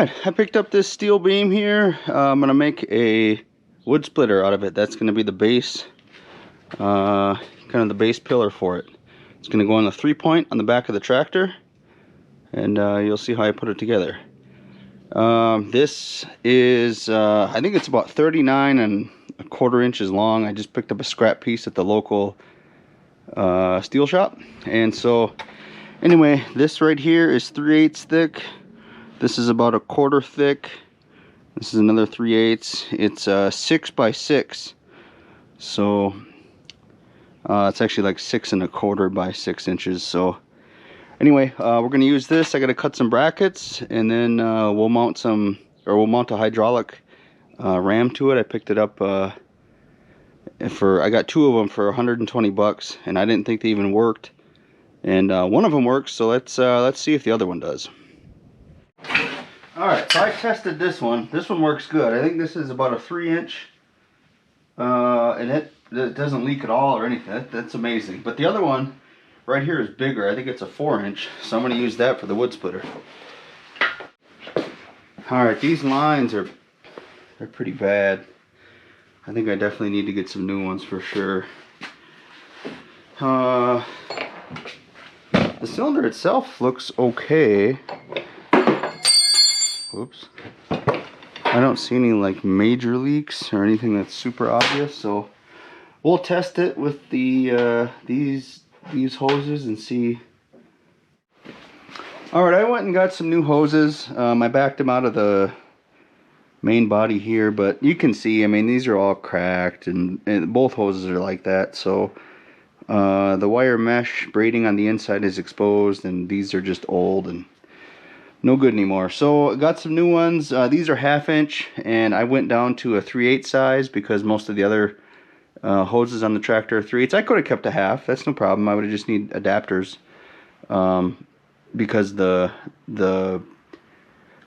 Alright, I picked up this steel beam here. I'm going to make a wood splitter out of it. That's going to be the base, kind of the base pillar for it. It's going to go on the 3-point on the back of the tractor, and you'll see how I put it together. This is, I think it's about 39¼ inches long. I just picked up a scrap piece at the local steel shop. And so, anyway, this right here is 3/8 thick. This is about 1/4 thick. This is another 3/8. It's 6 by 6. So it's actually like 6 1/4 by 6 inches. So anyway, we're gonna use this. I gotta cut some brackets, and then we'll mount a hydraulic ram to it. I picked it up I got 2 of them for 120 bucks, and I didn't think they even worked. And one of them works, so let's see if the other one does. Alright, so I tested this one. This one works good. I think this is about a 3-inch, and it doesn't leak at all or anything. That's amazing. But the other one right here is bigger. I think it's a 4-inch, so I'm going to use that for the wood splitter. Alright, these lines they're pretty bad. I think I definitely need to get some new ones for sure. The cylinder itself looks okay. Oops. I don't see any like major leaks or anything that's super obvious, so we'll test it with the these hoses and see. Alright, I went and got some new hoses. I backed them out of the main body here, but you can see, I mean, these are all cracked, and both hoses are like that. So the wire mesh braiding on the inside is exposed, and these are just old and no good anymore. So I got some new ones. These are 1/2 inch, and I went down to a 3/8 size because most of the other hoses on the tractor are 3/8. I could have kept a 1/2. That's no problem. I would have just need adapters, because the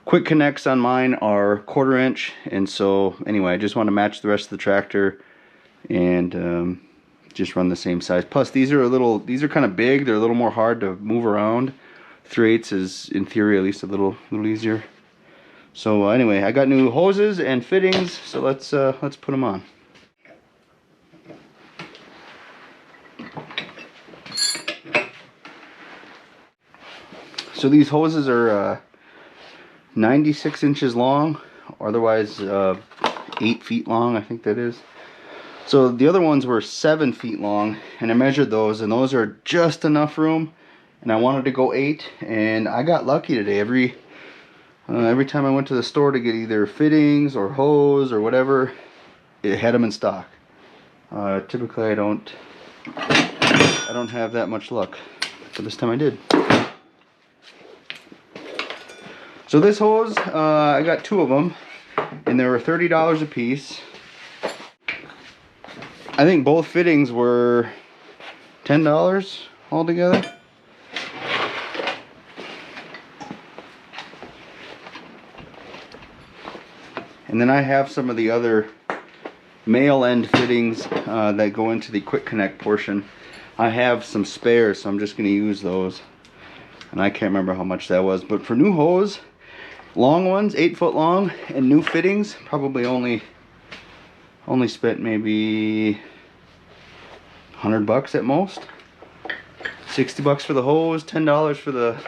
quick connects on mine are 1/4 inch. And so anyway, I just want to match the rest of the tractor and just run the same size. Plus these are kind of big. They're a little more hard to move around. 3/8 is, in theory, at least a little easier. So anyway, I got new hoses and fittings, so let's put them on. So these hoses are 96 inches long, otherwise 8 feet long, I think that is. So the other ones were 7 feet long, and I measured those, and those are just enough room. And I wanted to go 8, and I got lucky today. Every time I went to the store to get either fittings or hose or whatever, it had them in stock. Typically I don't have that much luck, but this time I did. So this hose, I got 2 of them, and they were $30 a piece. I think both fittings were $10 altogether. And then I have some of the other male end fittings that go into the quick connect portion. I have some spares, so I'm just going to use those. And I can't remember how much that was. But for new hose, long ones, 8 foot long, and new fittings, probably only spent maybe 100 bucks at most. 60 bucks for the hose, $10 for the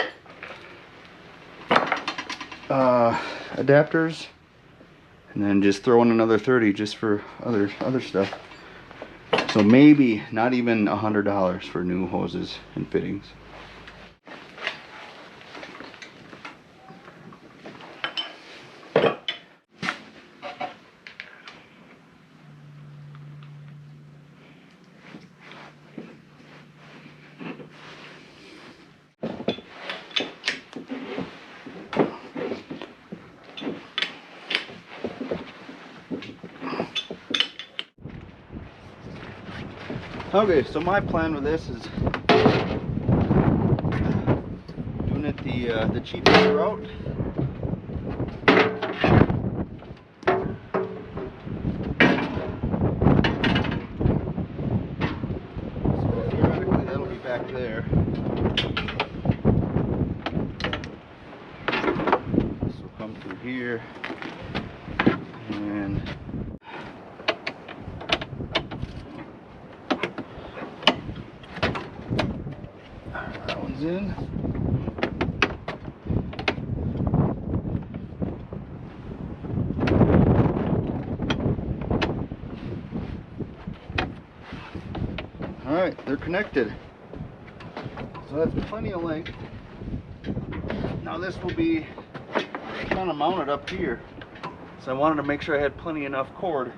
adapters. And then just throw in another 30 just for other stuff. So maybe not even $100 for new hoses and fittings. Okay, so my plan with this is doing it the cheapest route. So theoretically that'll be back there. This will come through here. And that one's in. Alright, they're connected. So that's plenty of length. Now this will be kind of mounted up here. So I wanted to make sure I had plenty enough cord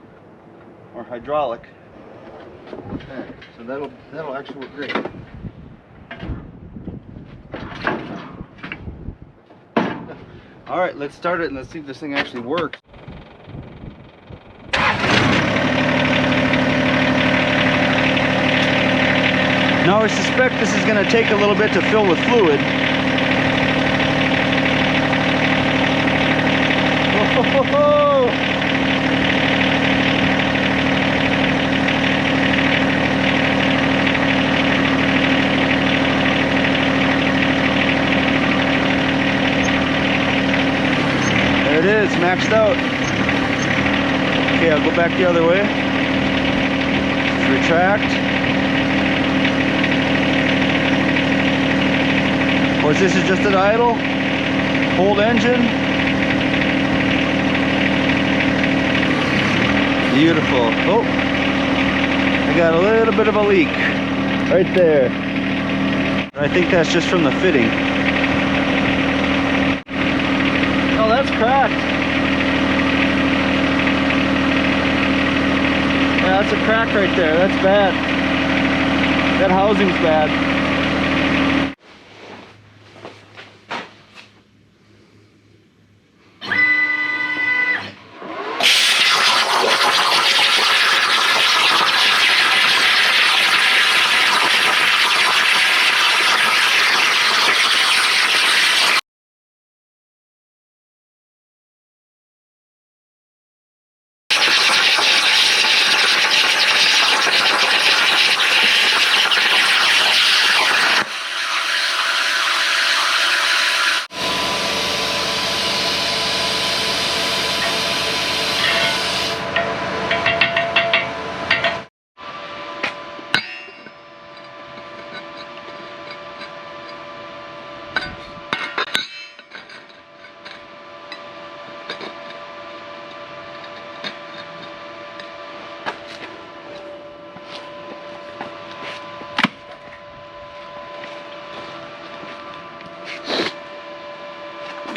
or hydraulic. Okay, so that'll actually work great. Alright, let's start it and let's see if this thing actually works. Now I suspect this is going to take a little bit to fill with fluid. Oh, there it is, maxed out. Okay, I'll go back the other way. Retract. Of course, this is just an idle. Hold engine. Beautiful. Oh, I got a little bit of a leak right there. I think that's just from the fitting. Oh, that's cracked. Yeah, that's a crack right there. That's bad. That housing's bad.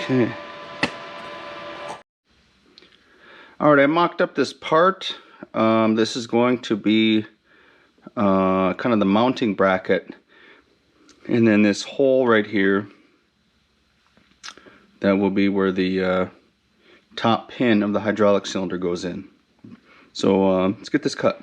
Okay. Alright, I mocked up this part. This is going to be kind of the mounting bracket. And then this hole right here, that will be where the top pin of the hydraulic cylinder goes in. So let's get this cut.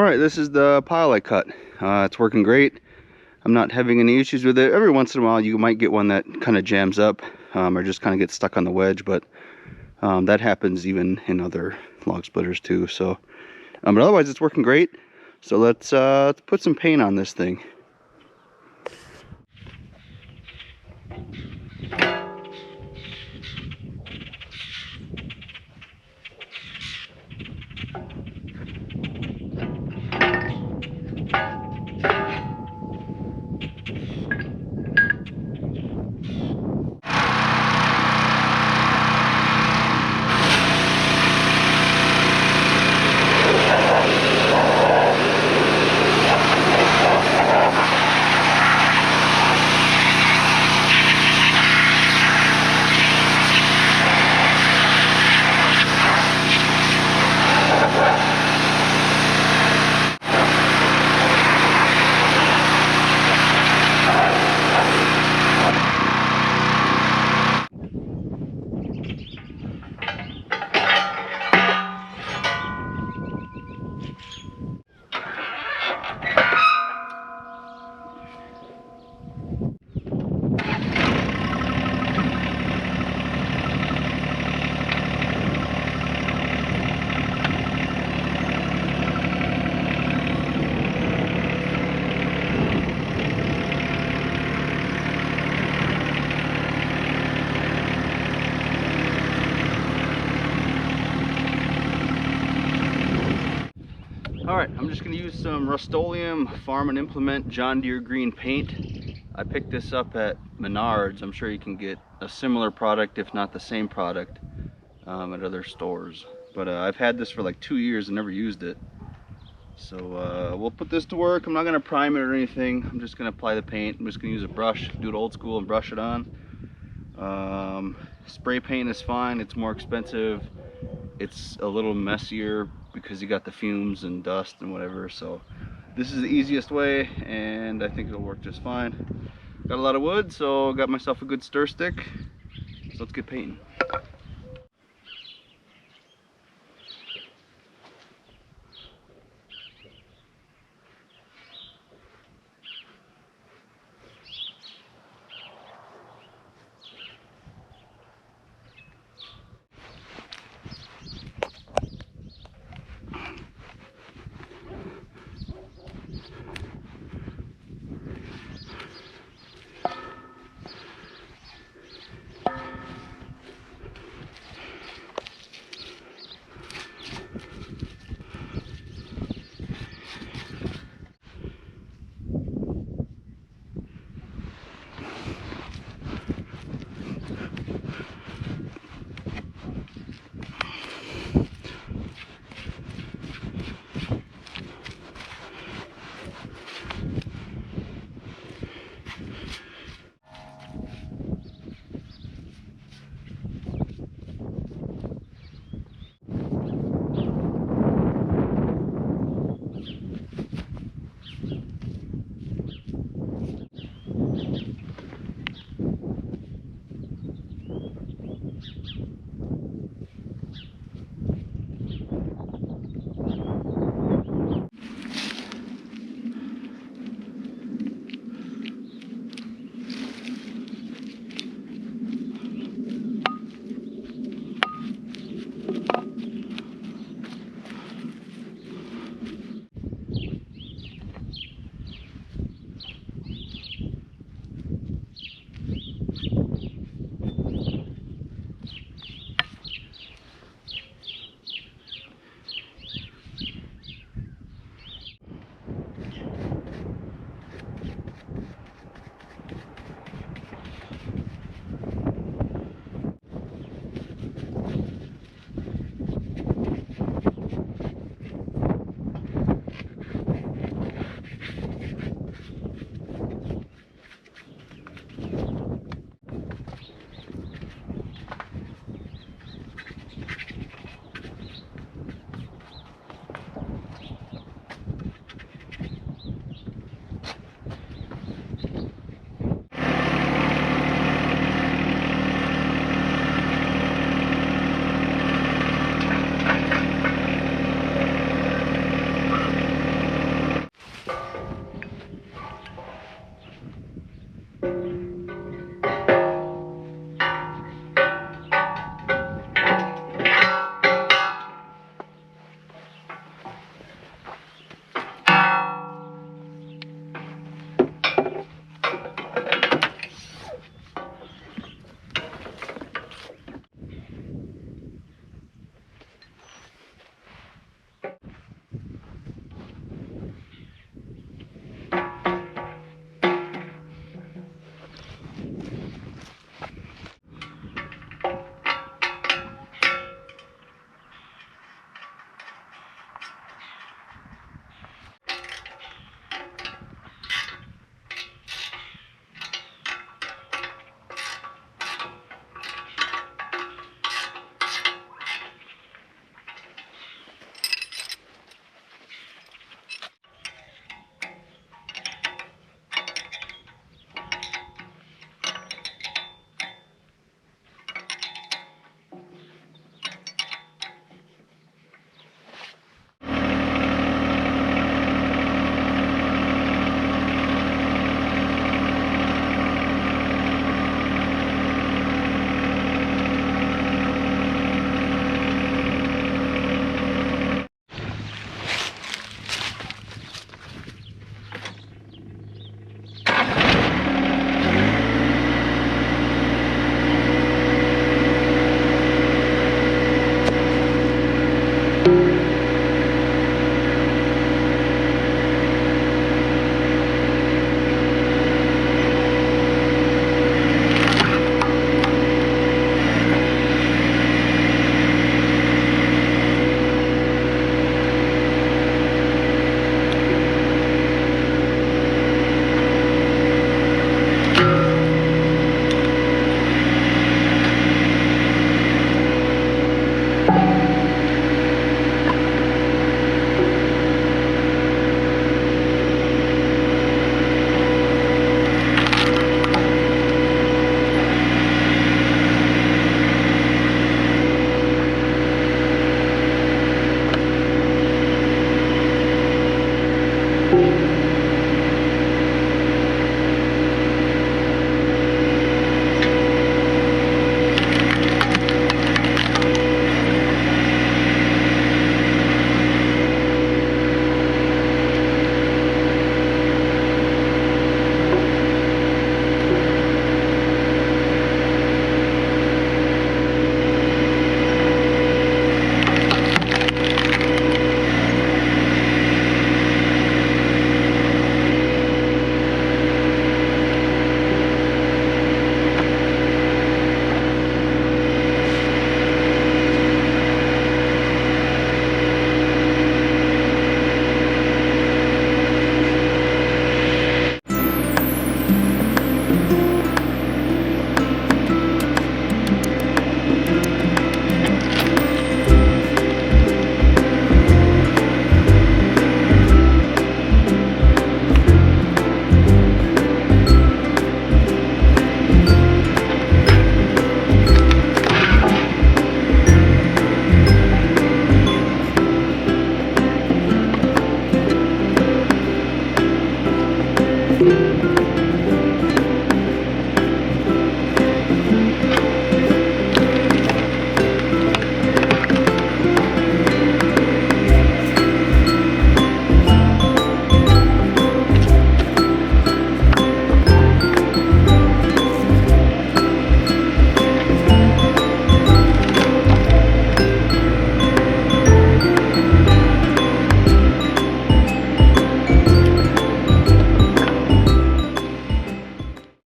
Alright, this is the pile I cut. It's working great. I'm not having any issues with it. Every once in a while you might get one that kind of jams up or just kind of gets stuck on the wedge, but that happens even in other log splitters too. So, but otherwise it's working great. So let's put some paint on this thing. Alright, I'm just going to use some Rust-Oleum Farm and Implement John Deere green paint. I picked this up at Menards. I'm sure you can get a similar product, if not the same product, at other stores. But I've had this for like 2 years and never used it. So we'll put this to work. I'm not going to prime it or anything. I'm just going to apply the paint. I'm just going to use a brush, do it old school and brush it on. Spray paint is fine. It's more expensive. It's a little messier because you got the fumes and dust and whatever. So this is the easiest way, and I think it'll work just fine. Got a lot of wood, so got myself a good stir stick. So let's get painting.